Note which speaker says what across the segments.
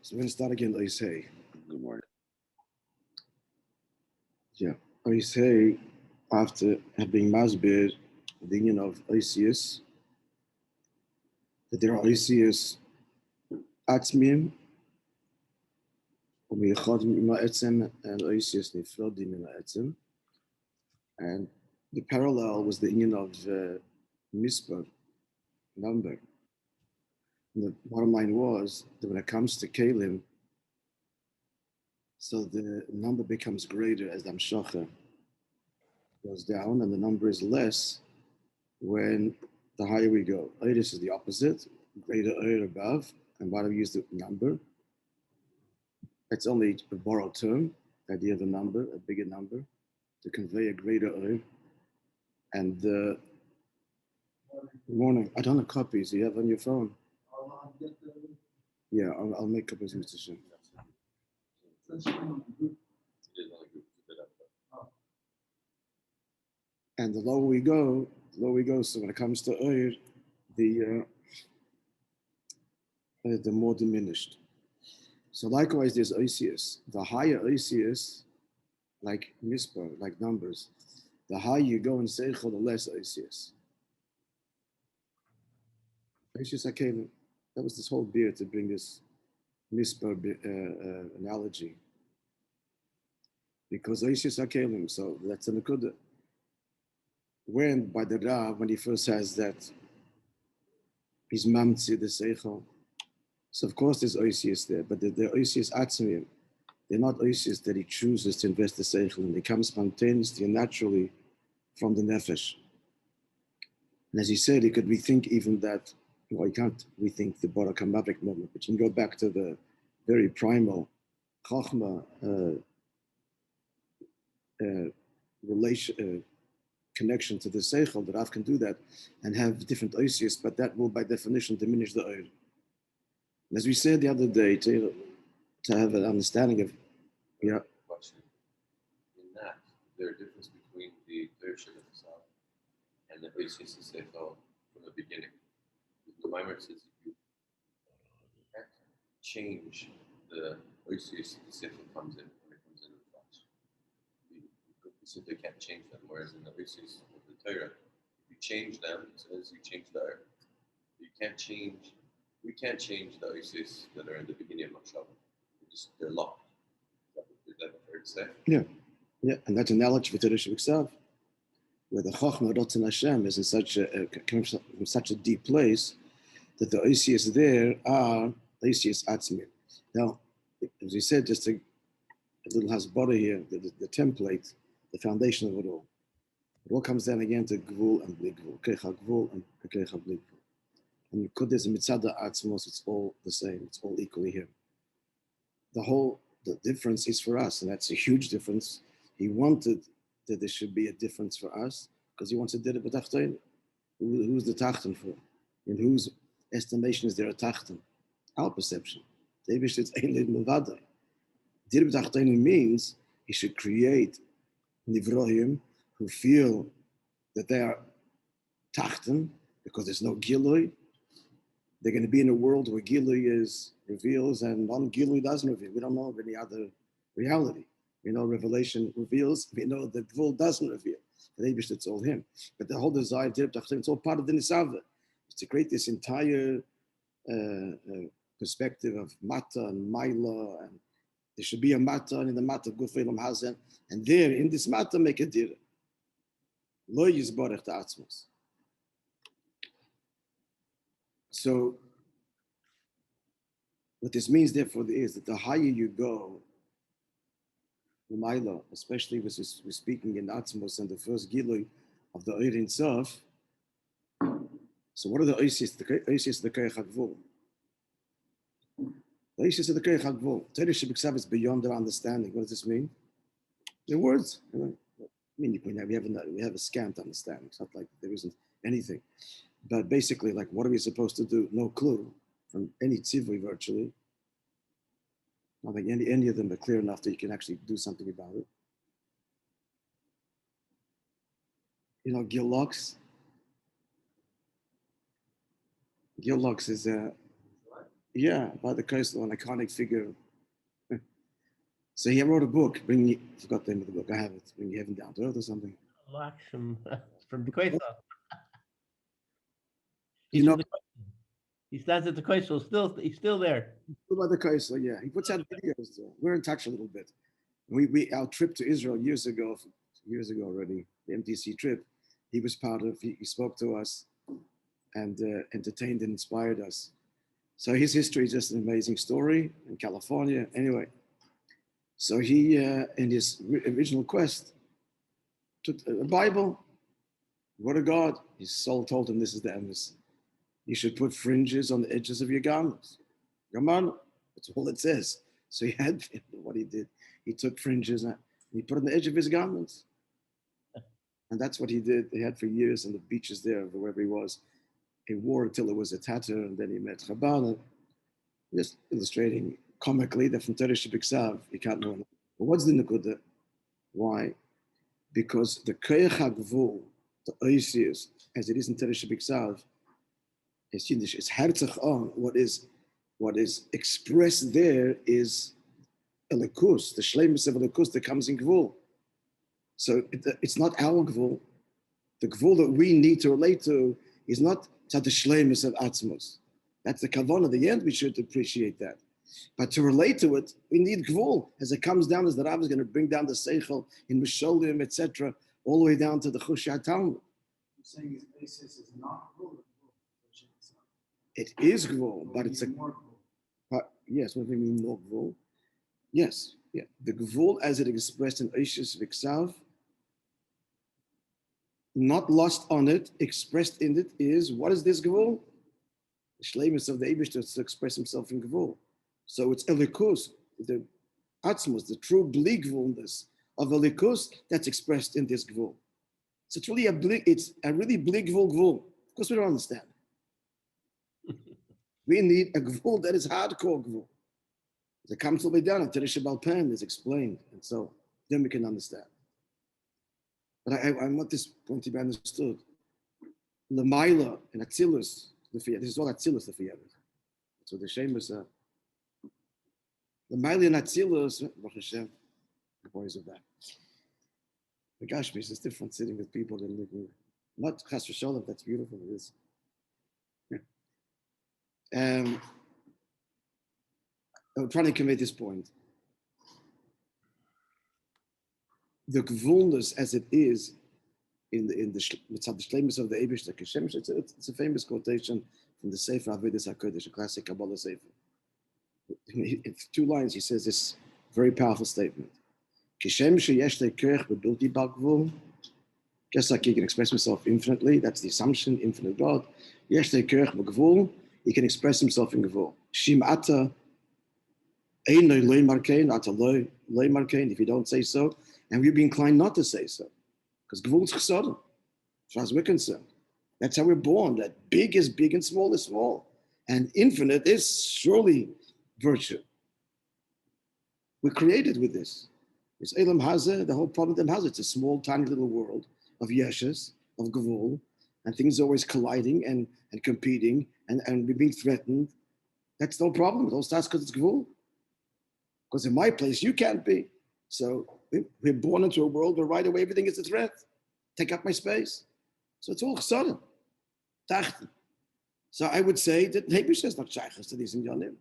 Speaker 1: So we're going to start again. Oisei.
Speaker 2: Good morning.
Speaker 1: Yeah. Oisei, after having masbir, the union of Oisius, that there are Oisius Atzmim, Umiyachodim Ima Etzem, and Oisius Nifrodim Ima Etzem. And the parallel was the union of Mispar, number. And the bottom line was that when it comes to Kalim, so the number becomes greater as the Amshacha goes down, and the number is less when the higher we go. Oiris is the opposite, greater oir above, and why do we use the number? It's only a borrowed term, the idea of a number, a bigger number, to convey a greater oir. And good morning. I don't have copies. You have on your phone? Yeah, I'll make copies, Mr. Shem. And the lower we go, so when it comes to oir, the more diminished. So likewise, there's oisius. The higher oisius, like mispar, like numbers, the higher you go in seichel, the less oisius. Oisius HaKelim. That was this whole beer to bring this mispar analogy. Because oisius HaKelim, so that's a nekuda. When by the Rav, when he first says that he's mamtzi the seichel, so of course there's oisius there, but they're oisius atzmim. They're not oisius that he chooses to invest the seichel in. They come spontaneously and naturally from the nefesh. And as he said, he could rethink even that. Well, you can't rethink the Barak HaMavik moment, but you can go back to the very primal Chachma connection to the seichel, that Rav can do that and have different oisius, but that will by definition diminish the oir. As we said the other day, to have an understanding of, yeah.
Speaker 2: Question. In that, there are difference between the Tershel itself and the Oisius Seichel from the beginning. The Maamer says you can't change the Oisius Seichel comes in when it comes in the flesh. You simply can't change them, whereas in the Oisius of the Torah, if you change them, it says you change the earth. You can't change. We can't change the Oisius that are in the beginning of Machshavah. They're locked. Is that fair to say?
Speaker 1: Yeah, and that's an analogy for Torah Shabbat, where the Chachma Rotzen Hashem is in such a deep place that the Oisius there are Oisius Atzmir. Now, as we said, just a little hasbara here, the template, the foundation of it all. It all comes down again to Gvul and Bli Gvul, Kecha Gvul and Kecha Bli Gvul. And Kodesh and Mitzada Atzmos, it's all the same. It's all equally here. The difference is for us, and that's a huge difference. He wanted that there should be a difference for us because he wants to do it with Tachton. Who's the Tachton for? In whose estimation is there a Tachton? Our perception. David says, Ein Levadai. Dir b'Tachton means he should create Nivrohim who feel that they are Tachton because there's no Gilui. They're going to be in a world where Gilui reveals and non-Gilui doesn't reveal. We don't know of any other reality. We know Revelation reveals. We know that Gvul doesn't reveal. For Eibush, it's all him. But the whole desire, it's all part of the Nisava. It's to create this entire perspective of Mata and Maila, and there should be a Mata, and in the Mata, Gufeilam Hazen, and there, in this Mata, make a Dira. Lo Yizborech Ta'atzmos. So, what this means, therefore, is that the higher you go, Umayla, especially we're speaking in Atzmos and the first Gilui of the Oir Sof. So, what are the Oisius? The Oisius of the Keich HaGvul. The Oisius of the Keich HaGvul. Torah Shebiksav is beyond our understanding. What does this mean? The words. I mean, we have a scant understanding. It's not like there isn't anything. But basically, like, what are we supposed to do? No clue from any tzivui virtually. I think any of them are clear enough that you can actually do something about it. You know, Gil Lux is Yeah, by the coastal, an iconic figure. So he wrote a book. Forgot the name of the book. I have it. Bring Heaven Down to Earth or something.
Speaker 3: From the Koisel.
Speaker 1: You
Speaker 3: He's
Speaker 1: know,
Speaker 3: from the He stands at the Koisel. He's still there.
Speaker 1: by the coastal, yeah. He puts out videos. We're in touch a little bit. Our trip to Israel years ago already, the MTC trip. He was part of. He spoke to us and entertained and inspired us. So his history is just an amazing story in California. Anyway, so he, in his original quest, took a Bible, Word of God. His soul told him this is the emes. You should put fringes on the edges of your garments. Gaman, that's all it says. So he had what he did. He took fringes and he put on the edge of his garments. And that's what he did. He had for years on the beaches there, wherever he was. He wore it till it was a tatter, and then he met Chabad. Just illustrating comically that from h'tshek B'ksav, you can't know. But what's the Nakuda? Why? Because the Koyach HaGvul, the Oisius, as it is in h'tshek B'ksav, is Yiddish, it's h'tshek on. What is expressed there is Elikus, the Shleimus of Elikus that comes in Gvul. So it's not our Gvul. The Gvul that we need to relate to is not the Shleimus of Atzmos. That's the kavanah. At the end, we should appreciate that. But to relate to it, we need Gvul. As it comes down, as the Rabbi is going to bring down the Seichel in Misholim, etc., all the way down to the Chusha Talmud.
Speaker 4: You're saying his basis is not Gvul.
Speaker 1: It is Gvul, but it's a...
Speaker 4: more
Speaker 1: yes, what do we mean more Gvul? Yes, yeah. The Gvul as it expressed in h'tshek B'ksav, not lost on it, expressed in it is, what is this Gvul? The shleimus of the Eibishter to express himself in Gvul. So it's Elikus, the Atzmos, the true bli Gvulness of Elikus that's expressed in this Gvul. So it's really a really bli Gvul. Of course we don't understand. We need a Gvul that is hardcore Gvul. It comes all the way down until the Shabbal Pen is explained, and so then we can understand. But I want this point to be understood. Lamaila and Atzilus, this is all Atzilus the Fiyah. That's what the Shemus are. Lamaila and Atzilus, Baruch Hashem, the boys of that. The Gashmish is different sitting with people than looking. Not Chas v'Sholem, that's beautiful, it is. I'm trying to convey this point. The Gvulness as it is in the Shleimus of the Eibishter Kishem, it's a famous quotation from the Sefer Avedis HaKodesh, a classic Kabbalah Sefer. It's 2 lines, he says this very powerful statement. Kishem sheyesh le'kerech b'bilti b'gvul, just like he can express himself infinitely, that's the assumption, infinite God. Yesh le'kerech b'gvul, he can express himself in Gvul. Shim ata ein loy markein, ata loy markein, if you don't say so, and we'd be inclined not to say so, because Gvul is chesodem, as far as we're concerned. That's how we're born, that big is big and small is small. And infinite is surely virtue. We're created with this. It's Elam Hazeh, the whole problem of Hazeh. It's a small, tiny little world of Yeshes, of Gvul, and things are always colliding and competing and we're being threatened. That's no problem. It all starts because it's Gvul. Because in my place, you can't be. So we're born into a world where right away everything is a threat. Take up my space. So it's all chesodem. Tachten. So I would say that Hebish is not shaychus to these inyanim.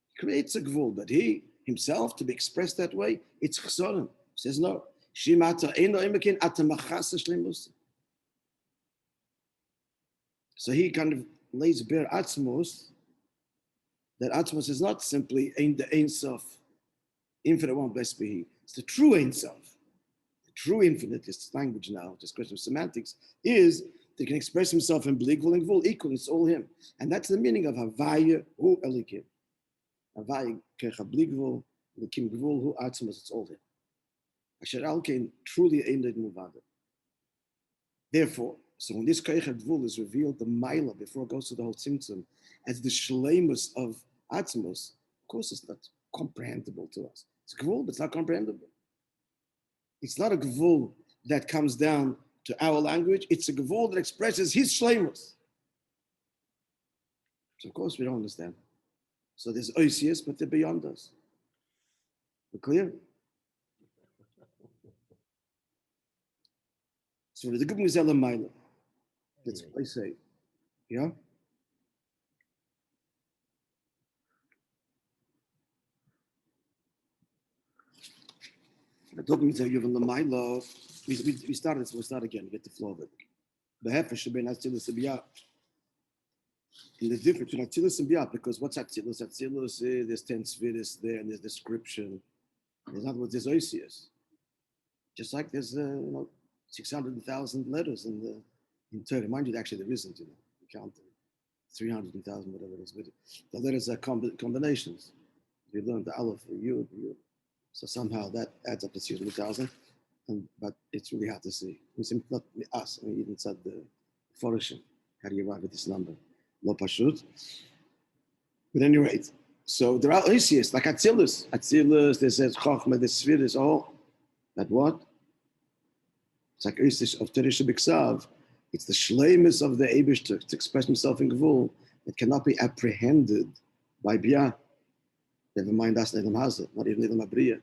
Speaker 1: He creates a Gvul, but he himself, to be expressed that way, it's chesodem. He says no. So he kind of lays bare Atzmos, that Atzmos is not simply the Ein Sof, infinite one, blessed be he. It's the true Ein Sof. The true infinite, this language now, just question of semantics, is that he can express himself in Bli Gvul and Gvul, equal, it's all him. And that's the meaning of Havaya Hu Elikim. Havaya Kecha Bli Gvul, Elikim Gvul Hu Atzmos, it's all him. Asher Alkein truly Ein Led Muvada. Therefore, so when this Koyach Gvul is revealed, the Maila, before it goes to the whole Tzimtzum, as the Shleimus of Atzmos, of course it's not comprehensible to us. It's Gvul, but it's not comprehensible. It's not a Gvul that comes down to our language, it's a Gvul that expresses his Shleimus. So of course we don't understand. So there's oisius, but they're beyond us. We're clear? So the good news is Elamayla. That's what I say. Yeah? The talking about you the Elamayla. We started, so we'll start again, get the flow of it. The heifer should be Atzilus and Biyah. And there's difference between Atzilus and Biyah, because what's Atzilus? Atzilus is there's 10 spheres there, and there's description. In other words, there's oisius. Just like there's 600,000 letters in Torah. Mind you, actually there isn't. You count them, 300,000, whatever it is. But the letters are combinations. You learn the aleph, yud, yud. So somehow that adds up to 600,000. But it's really hard to see. It's not us. I mean, even said the Forishim. How do you arrive at this number? Lo pashut. But anyway, so there are oisius like Atzilus. Atzilus, there's Chochmah, there's Spheres, all. That what? It's like oisius of Teresh B'Ksav. It's the shleimus of the Eibishter to express himself in Gvul that cannot be apprehended by Biyah. Never mind us, Nedam Hazah, not even Nedam Abriya.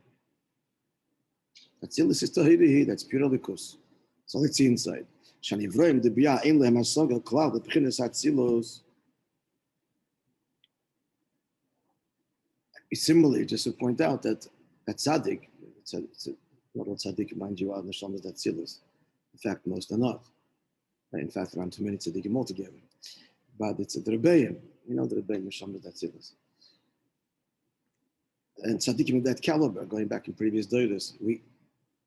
Speaker 1: Atzilus is Tahirihi, that's pure likus. So let's see inside. Shanivroim de Biyah ein lehem hasoga klal the b'chinas Atzilus. Similarly, just to point out that tzaddik, it's not all tzaddik, mind you, are the neshamas Atzilus. In fact, most are not. In fact, around too many tzaddikim altogether. But it's the Rabbi, the Rabbi neshamas Atzilus. And tzaddikim of that caliber, going back in previous days, we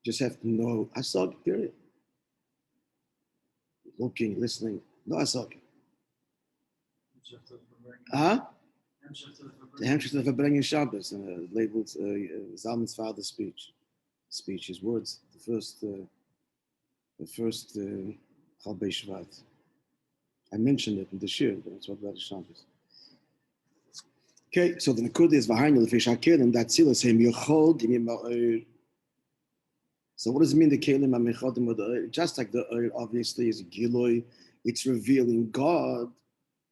Speaker 1: just have to know Asag, period. Looking, listening, no Asag. Huh? The Hemshech of Verbringing Shabbos, labeled Zalman's father's speech. His words, the first Chal Shvat. I mentioned it in the Shir, but it's what about the Shabbos. Okay, so the Nakud is Vahayna Lefish HaKelim, that Tzilas Hem Yochol Dimim Ma'or. So what does it mean, the Kelim HaMechodim with the Oir? Just like the Oir obviously is Giloi, it's revealing God.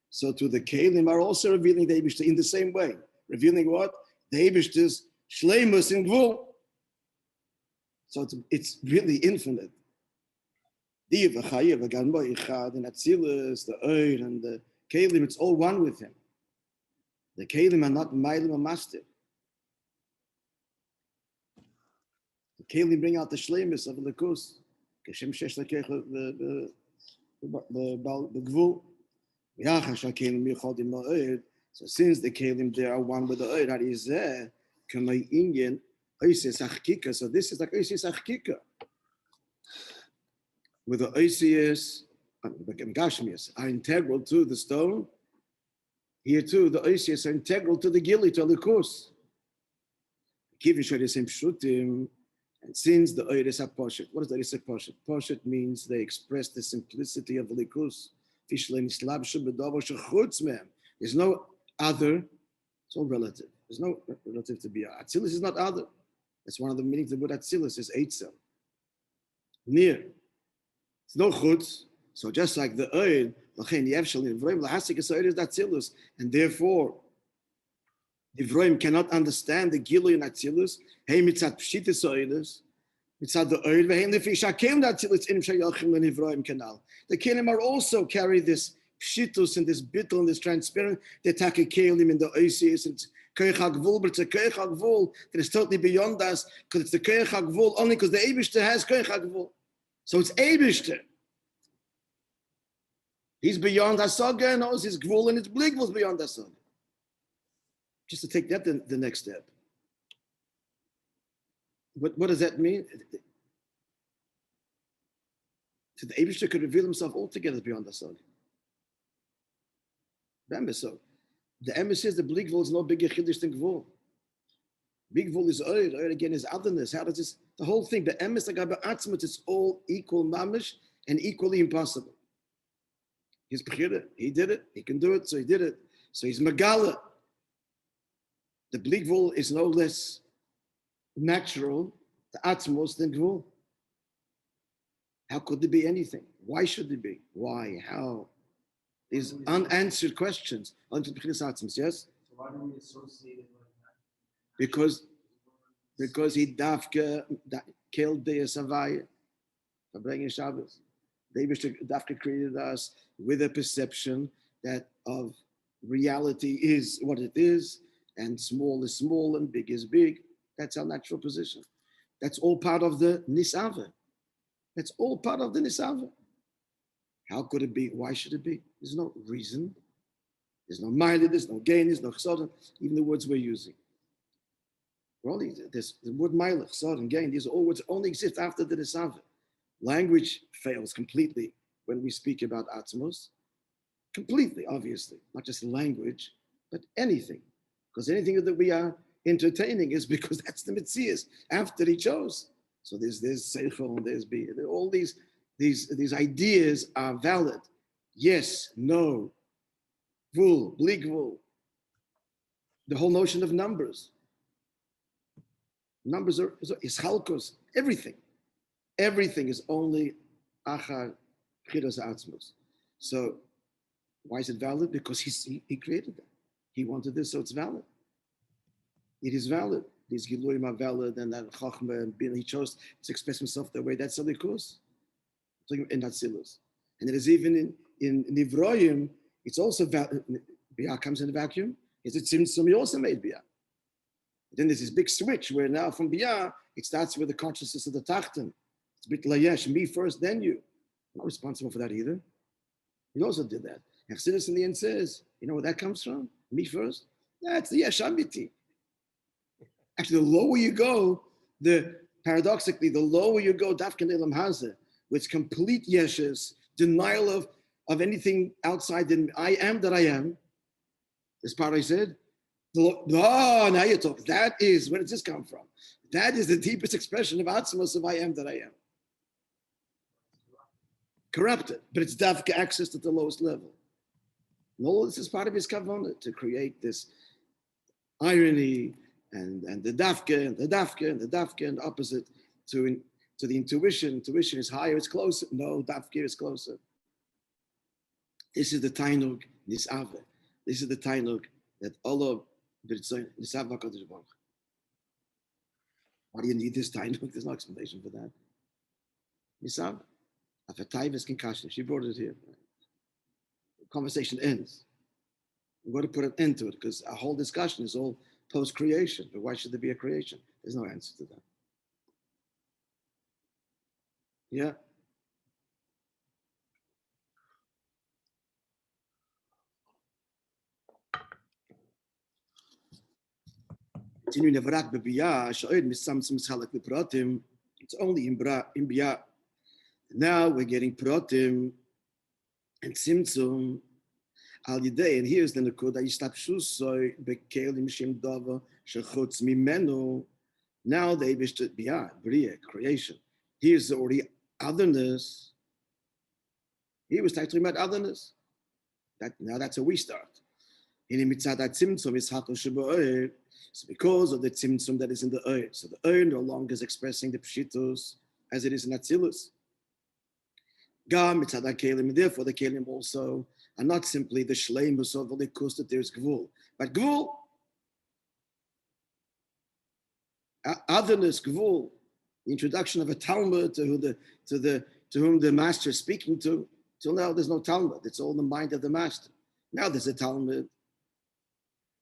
Speaker 1: So to the Kelim are also revealing the Eibishter in the same way. Revealing what? The Eibishter's Shleimus in Gvul. So it's really infinite. The V'chayev, the Ganbo Ichad, and Atzilus, the Oir, and the Kelim, it's all one with him. The Kelim are not Mailim or Master. The Kelim bring out the Shleimus of the Likus. Kashem Shesh Lekech the Gvul. So since the Kelim there are one with the Oir, that is there, Kamei Inyan, Oisius Achkika. So this is like Oisius Achkika. With the Oisius, the Gashmias are integral to the stone. Here too, the Oisius are integral to the Gili, to the Likus. And since the Oir is a Poshet, what does the Oir Poshet? Poshet means they express the simplicity of the Likus. There's no other, it's all relative. There's no relative to Biyah. Atzilus is not other. That's one of the meanings of the word Atzilus is Eitzel. Near. It's no chutz. So just like the Oir, and therefore, the Vroim cannot understand the Gilu in Atzilus. Hey, mitzat pshitis oilis. Mitzat the Oir, vehem lefi shakem Atzilus in shayachim lenivroim kanal. The Kelim are also carry this pshitus and this bittul and this transparent. They take a Kelim in the Oisius and Koyach HaGvul, but it's a Koyach HaGvul that is totally beyond us because it's the Koyach HaGvul only because the Eibishter has Koyach HaGvul. So it's Eibishter. He's beyond Hasaga and knows his Gvul and his Bligvul is beyond Hasaga. Just to take that the next step. What does that mean? So the Eibishter could reveal himself altogether beyond Hasaga. Remember, so the emes says the Bligvul is no bigger chiddush than Gvul. Bigvul is Oir. Oir again is otherness. How does this? The whole thing, the emes like Atzmut, it's all equal mamish and equally impossible. He's bechira. He did it. He can do it, so he did it. So he's Megala. The Bligvul is no less natural, the Atzmos, than Gvul. How could there be anything? Why should there be? Why? How? These unanswered questions. Yes?
Speaker 4: So why do we associate it like that?
Speaker 1: Because he dafke killed the Savaya for bringing Shabbos. They dafke created us with a perception that of reality is what it is, and small is small and big is big. That's our natural position. That's all part of the Nisava. That's all part of the Nisava. How could it be? Why should it be? There's no reason. There's no mind, there's no gain, there's no chesed, even the words we're using. There's the word mile, chesed, and gain. These are all words that only exist after the Nisava. Language fails completely when we speak about Atzmos. Completely, obviously. Not just language, but anything. Because anything that we are entertaining is because that's the Metzias after he chose. So there's Seichel, there's B. All these ideas are valid. Yes, no, Vul, Blig Vul. The whole notion of numbers. Numbers are Ischalkos, everything. Everything is only Achar Chiras Atzmos. So why is it valid? Because he created that. He wanted this, so it's valid. It is valid. These Giluim are valid, and that Chachma and Bin, he chose to express himself that way. That's Salikus. In Atzilus. And it is even in Nivroim, it's also valid. Biyah comes in a vacuum. It's a Tzimtzum, he also made Biyah. Then there's this big switch where now from Biyah, it starts with the consciousness of the Tachten. It's Bit Layesh, me first, then you. I'm not responsible for that either. He also did that. And Chassidus in the end says, you know where that comes from? Me first? That's the Yesh Amiti. Actually, the lower you go, paradoxically, the lower you go, Dafkan Elam Hazeh, with complete Yeshes, denial of anything outside the I am that I am. This part I said, now you talk. That is, where does this come from? That is the deepest expression of Atzmos of I am that I am. Corrupted, but it's Dafka access at the lowest level. And all this is part of his kavanah to create this irony and the dafka and the dafka and the dafka and the opposite to the intuition. Intuition is higher, it's closer. No, dafka is closer. This is the tainug nisave. This is the tainug that Allah b'ritzayin nisav hakadosh baruch. Why do you need this tainug? There's no explanation for that. Nisav, afatayves kinkashne. She brought it here. The conversation ends. We're going to put an end to it because our whole discussion is all post-creation. But why should there be a creation? There's no answer to that. Yeah. It's only in Biyah. Now we're getting Pratim and Tzimtzum. Al Yidei, and here's the Nakuda, Yishtapshusoi Bekelim Shem Dava Shechutz Mimenu. Now they wish to Biyah, Bria, creation. Here's already otherness. He was talking about otherness. Now that's how we start. So because of the tzimtzum that is in the oir, so the oir no longer is expressing the pshitus as it is in Atzilus. Therefore the kelim also are not simply the shleimus of the likus that there's gvul, but gvul, otherness, gvul, the introduction of a Talmud to whom the master is speaking to. Till now there's no Talmud, it's all in the mind of the master. Now there's a Talmud.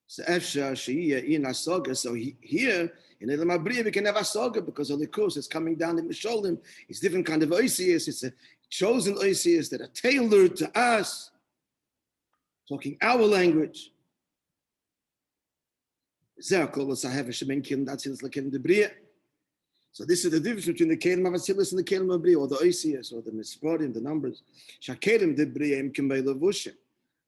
Speaker 1: So here in Elam Abriya we can have Asaga because of the course it's coming down in Misholim. It's different kind of oisius. It's a chosen oisius that are tailored to us, talking our language. So this is the difference between the Kelim of Asilis and the Kelim of Briya, or the oisius, or the Misparim, the numbers. Shakelim de Briya im Kimbei Levushim.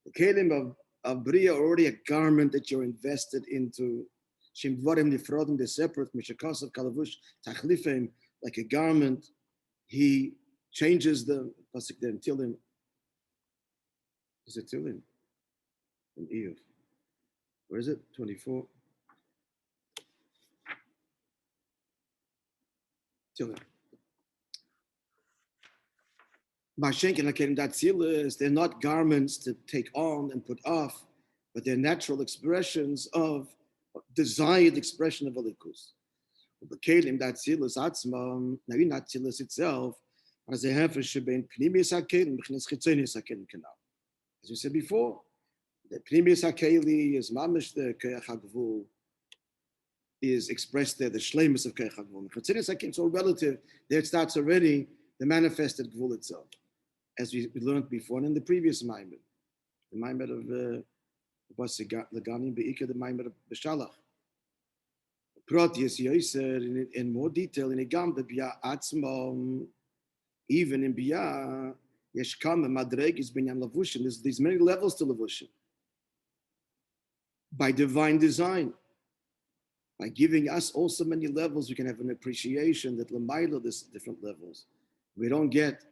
Speaker 1: The Kelim of Briya are already a garment that you're invested into. Shim Dvarim Nifrodim, they're separate. Mishakasav Kalavush Tachlifim, like a garment. He changes them. Pasuk there in Tilim. Is it Tilim? In Eov. Where is it? 24. Tilim. They're not garments to take on and put off, but they're natural expressions of desired expression of Elikus. The Kelim, that Atzilus Atzma, now in Atzilus itself, as a hefesh between Pnimius HaKelim and Chitzonius HaKelim canal. As we said before, the Pnimius HaKeli is mamish the Keach HaGvul, is expressed there, the shleimus of Keach HaGvul. Chitzonius HaKelim, it's all relative. There it starts already the manifested Gvul itself, as we learned before and in the previous Maimon, the Maimon of Laganim Be'ika, the Maimon of Beshalach. Protius Yoser in more detail in Igam, the Bia Atzma, even in Bia, Yeshkam and Madreg is Binyan Lavushim. There's many levels to Lavushim. By divine design, by giving us also many levels, we can have an appreciation that Lamaila, there's different levels. We don't get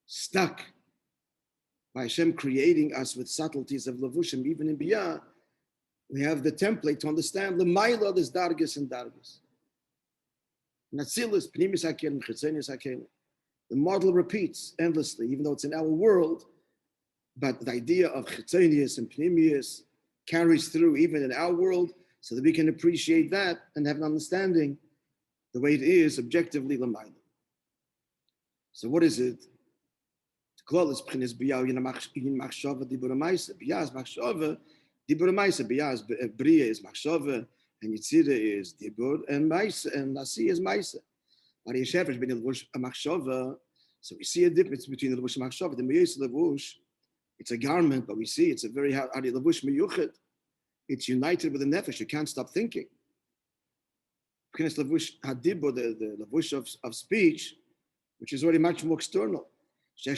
Speaker 1: stuck by Hashem creating us with subtleties of Lavushim. Even in Bia, we have the template to understand Lamaila, there's Dargis and Dargis. Natsilis, Pnimis HaKelim, Chitzonius HaKelim. The model repeats endlessly, even though it's in our world, but the idea of Chitzonius and Pnimius carries through even in our world, so that we can appreciate that and have an understanding the way it is objectively Lamaila. So what is it? Klal is Pchinis Biyah in Machshava Dibur Maisa. Biyah is Machshava, Dibur Maisa. Biyah is Bria is Machshava, and Yitzira is Dibur, and Maisa, and Nasi is Maisa. But Yeshefesh ben Levush Machshava, so we see a difference between the Levush and Machshava. The Meyus Levush, it's a garment, but we see it's a very hard Levush Meyuchet. It's united with the nefesh. You can't stop thinking. Pchinis Levush Hadibur, the Levush of speech, which is already much more external. The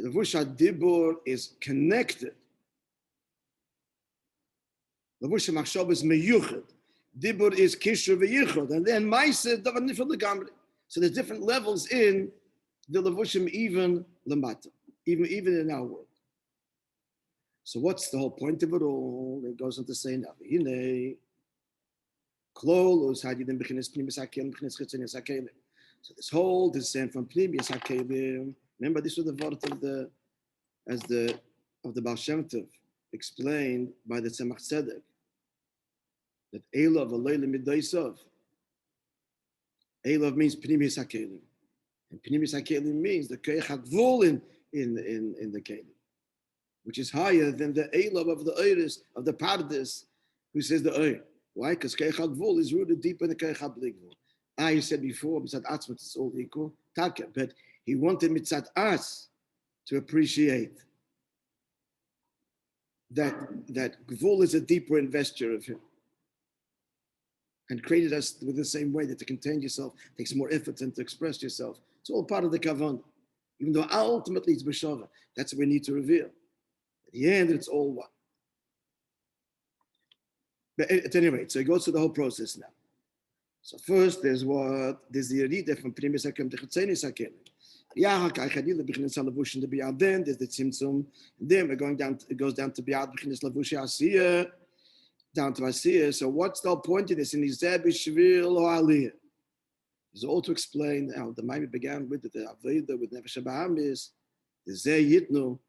Speaker 1: Levush HaDibur is connected. Levush HaMachshava is meyuched. Dibur is kishu v'yichud, and then Maisa davar nifrad legamri. So there's different levels in the Levushim, even lamata, even in our world. So what's the whole point of it all? It goes on to say now, so this whole descent from Pnimius HaKelim, remember this was the word of the Baal Shem Tov, explained by the Tzemach Tzedek, that Elov Aloyle Midaisov. Elov means Pnimius HaKelim, and Pnimius HaKelim means the Keich HaGvul in the Kelim, which is higher than the Elov of the Eiris, of the Pardes, who says the Eir. Why? Because Keich HaGvul is rooted deep in the Keich HaBligvul. I said before, Mitzat Atzmat, it's all equal, Taka, but he wanted Mitzat Atz to appreciate that Gvul is a deeper investure of him, and created us with the same way that to contain yourself takes more effort than to express yourself. It's all part of the Kavanah, even though ultimately it's B'Shava. That's what we need to reveal. At the end, it's all one. But at any rate, so it goes through the whole process now. So first, there's the Yerida from Pnimius HaKelim to Chitzonius HaKelim. Then there's the Tzimtzum. And then we're going down. It goes down to Bi'ad B'chinas Lavushi Asiyah, down to Asiyah. So what's the whole point of this? In Izeh B'Shvil or Aliyah? It's all to explain how the Maimon began with the Aveda, with Nefesh HaBahamis, the Yitnu,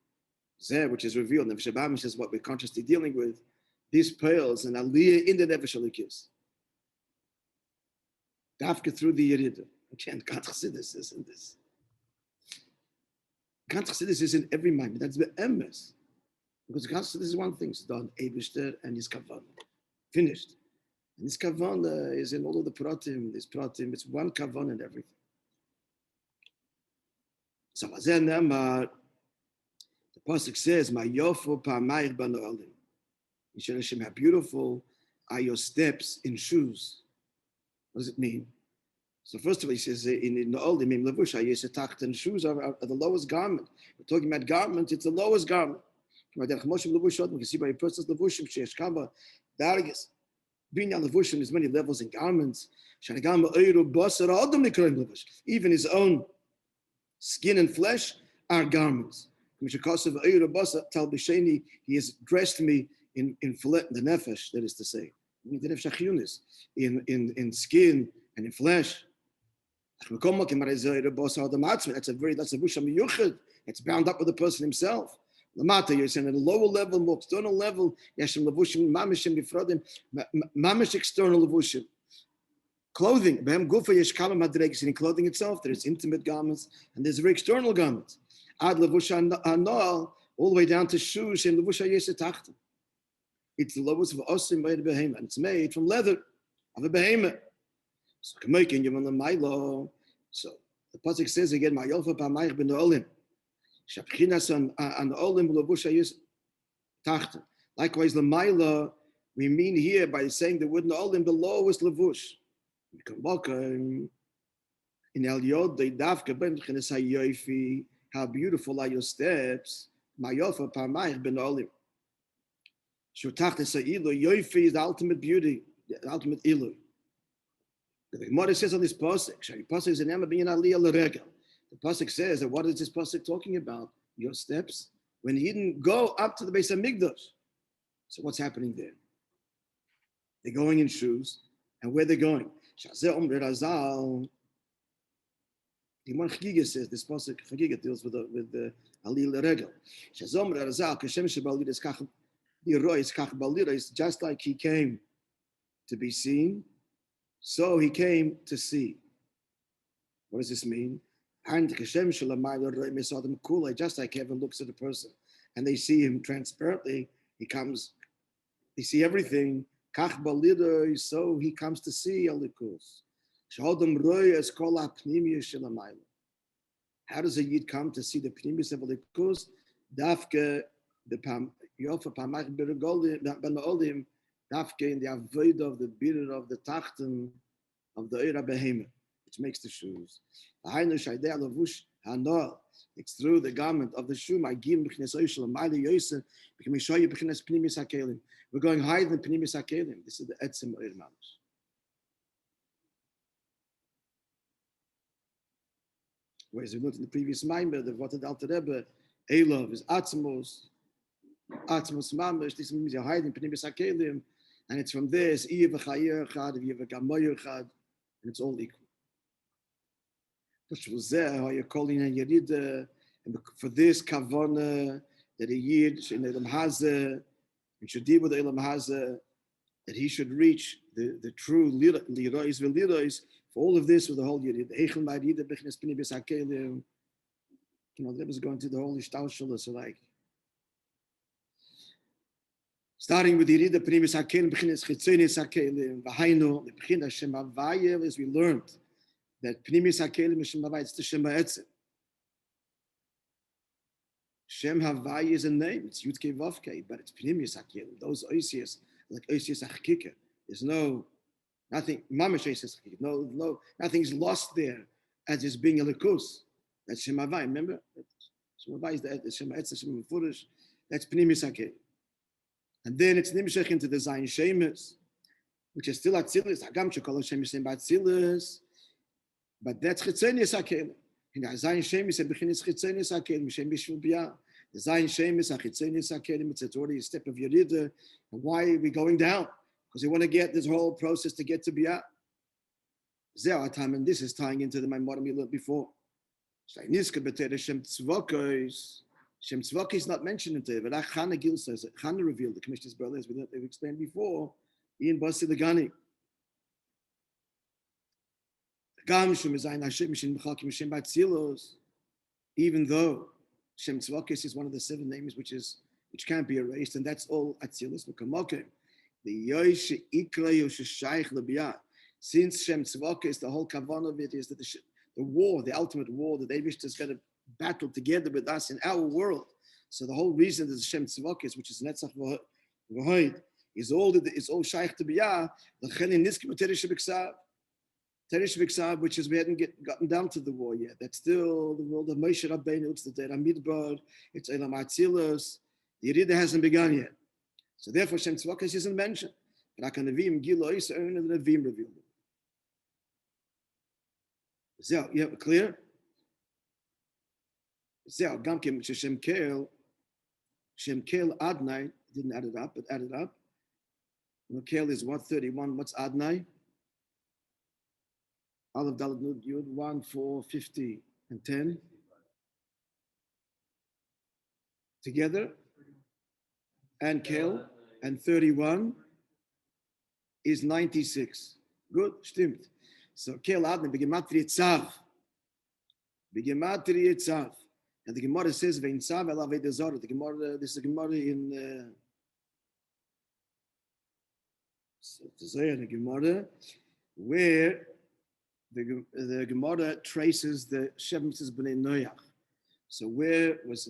Speaker 1: which is revealed. Nefesh HaBahamis is what we're consciously dealing with. These pearls and Aliyah in the Nefesh HaLikis. Dafka through the Yerida. Again, Kant Chassidus isn't this. Kant Chassidus is in every mind. That's the emes. Because Kant Chassidus is one thing. It's done, Eibishter and his Kavanah. Finished. And this Kavanah is in all of the Pratim. This Pratim, it's one Kavanah and everything. So, the Pasuk says, Ma yofu pa'mayich bano'alim. Yisrael, how beautiful are your steps in shoes. What does it mean? So first of all, he says in the old Imim Levusha, Yesetacht, and shoes are the lowest garment. We're talking about garment, it's the lowest garment. We can see by a person's Levushim, Sheshkava, Dargis, Binyan Levushim, there's many levels in garments. Even his own skin and flesh are garments. He has dressed me in the nefesh, that is to say, in skin and in flesh. That's a vusham yuchid. It's bound up with the person himself. Lamata, you're saying at a lower level, more external level, yeshem levushim mamishim bifrodim, mamish external levushim. Clothing, behem gufa yesh kama madreges. In clothing itself, there's intimate garments and there's very external garments. Ad levusha anoal, all the way down to shoes and levusha yesetachta. It's the lowest of osim made behemoth, and it's made from leather of a behemoth. So so the pasuk says again, "Ma'yofa b'mayich ben olim." Shapchinas an olim levusha yesetachta. Likewise, the ma'ila we mean here by saying the word olim, the lowest levush. In El Yod, they dafka ben yofi. How beautiful are your steps? Ma'yofa b'mayich ben olim. Shutachta sa'ilu yofi is the ultimate beauty, the ultimate ilu. The Gemara says on this pasuk, pasuk is an being aliyah l'regel. The pasuk says that what is this pasuk talking about? Your steps. When he didn't go up to the base of Migdash. So what's happening there? They're going in shoes, and where they're going? Shazeh Umre Razal. The Gemara Chagiga says this pasuk Chagiga deals with the aliyah l'regel. Shazeh Umre Razal kashem shebalidus kach dirois kach balidos. Just like he came to be seen, so he came to see. What does this mean? Just like heaven looks at a person and they see him transparently, they see everything. So he comes to see Alikus. How does a Yid come to see the Pnimis of Alikus? Dafke the Yofa Pamach B'Olim. Dafke in the avoid of the beard of the tachten of the Eira Behemoth, which makes the shoes. It's through the garment of the shoe. We're going higher than Pnimis HaKelim. This is the Etzem Eir Mamash. Whereas we looked in the previous Maimer, the Votad Alter Rebbe, Elov is Atzmos Mamash. This means you're hiding Pnimis HaKelim. And it's from this, and it's all equal. And for this kavana that a yid in Elam Hazeh, and should deal with Elam Hazeh, that he should reach the true lirois v'lirois. For all of this with the whole yid, the Rebbe is going to the whole Ishtal so like. Starting with the Yerida Pnimis HaKelim, B'chinas Chitzonis HaKelim, V'hainu, B'chinas Shem Havayel, as we learned that Pnimis HaKelim is Shem Havayel, it's the Shem Ha'etzem. Shem Havayel is a name, it's Yud-Kei Vav-Kei, but it's Pnimis HaKelim. Those Oisias, like Oisias HaChikika, there's nothing, Mamash Oisias HaChikika, nothing's lost there as is being a Likus. That's Shem Havayel, remember? Shem Havayel is the Shem Ha'etzem, Shem Ha'furish, that's Pnimis HaKelim. And then it's nimshach into the Zayin Shemus, which is still Atzilus. Hagam shekol Shemus in Atzilus, but that's Chitzonius HaKelim. In the Zayin Shemus, it begins Chitzonius HaKelim, Shem Bishvul Biyah. The Zayin Shemus, Chitzonius HaKelim, it's already a step of Yerida. And why are we going down? Because we want to get this whole process to get to Biyah. Zeh time, and this is tying into the Maimon we learned before. Shem Tzvokos. Shem Tzvok is not mentioned in Torah, but Chana Gil says it. Chana revealed the Commissioner's brother, as we've explained before, in Basi the Gani. Even though Shem Tzvokis is one of the 7 names which can't be erased, and that's all Atzilus. The Yosh Ikra Yosh Shaykh Lebiyah. Since Shem Tzvokis, the whole kavanah of it is that the war, the ultimate war, that they wish to kind of battle together with us in our world. So the whole reason that the Shem Tzvokis, which is Netzach V'Hoid, is all Shaykh to Biyah, the Chelin Niskim Teresh B'Ksav, which is we hadn't gotten down to the war yet. That's still the world of Moishe Rabbeinu. It's the Deir HaMidbar. It's Elam Atzilus. The Yerida hasn't begun yet. So therefore Shem Tzvokis isn't mentioned. But HaNavim Gilo Yisrael and the Navim revealed it. Is that clear? Gamkim Shem Kel Adnai, didn't add it up, but added up. Kel is what, 31, what's Adnai? Aleph Dalet Nud Yud 1, 4, 50, and 10 together, and Kel, and 31 is 96. Good, stimmt. So Kel Adne begematria Tzav. Begematria Tzav. And the Gemara says, "Vein Tzav el Aved Zara." The Gemara, this is a Gemara in the Gemara, where the Gemara traces the Shevmitzes B'nei Noach. So where was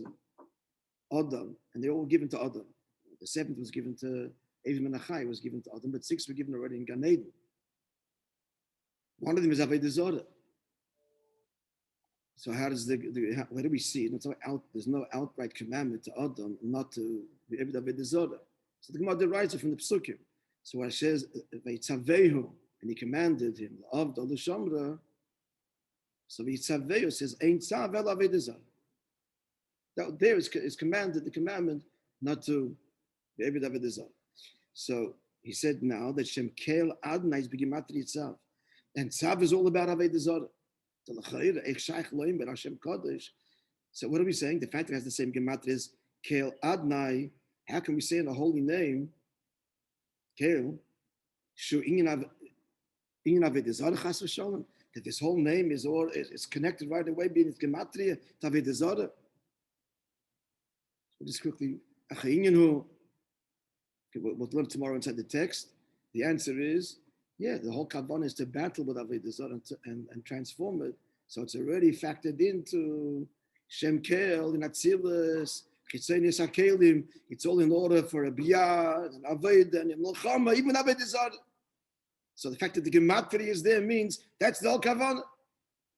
Speaker 1: Adam? And they all given to Adam. The seventh was given to Evi Menachai, was given to Adam, but 6 were given already in Gan Eden. One of them is Avodah Zarah. So how does where do we see it? There's no outright commandment to Adam not to be Avodah Zarah. So the Gemara derives it from the Psukim. So when it says Vayitzavehu, and he commanded him, Avda l'shamra, so Vayitzavehu says Ein Tzav el Avodah Zarah. That there is commanded the commandment not to be Avodah Zarah. So he said now that Shem Kel Adna is begimatri Tzav, and Tzav is all about Avodah Zarah. So what are we saying? The fact that it has the same gematria as Kel Adnai, how can we say in a holy name, Kel, that this whole name is connected right away, being its gematria to Avodah Zarah? So just quickly, we'll learn tomorrow inside the text. The answer is, yeah, the whole kavanah is to battle with Avodah Zarah and transform it. So it's already factored into Shem Kel, in Atzilus, Chitzenius HaKelim. It's all in order for a Biyah, and Avodah, and Melchama, even Avodah Zarah. So the fact that the gematria is there means that's the whole kavanah,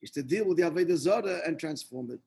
Speaker 1: is to deal with the Avodah Zarah and transform it.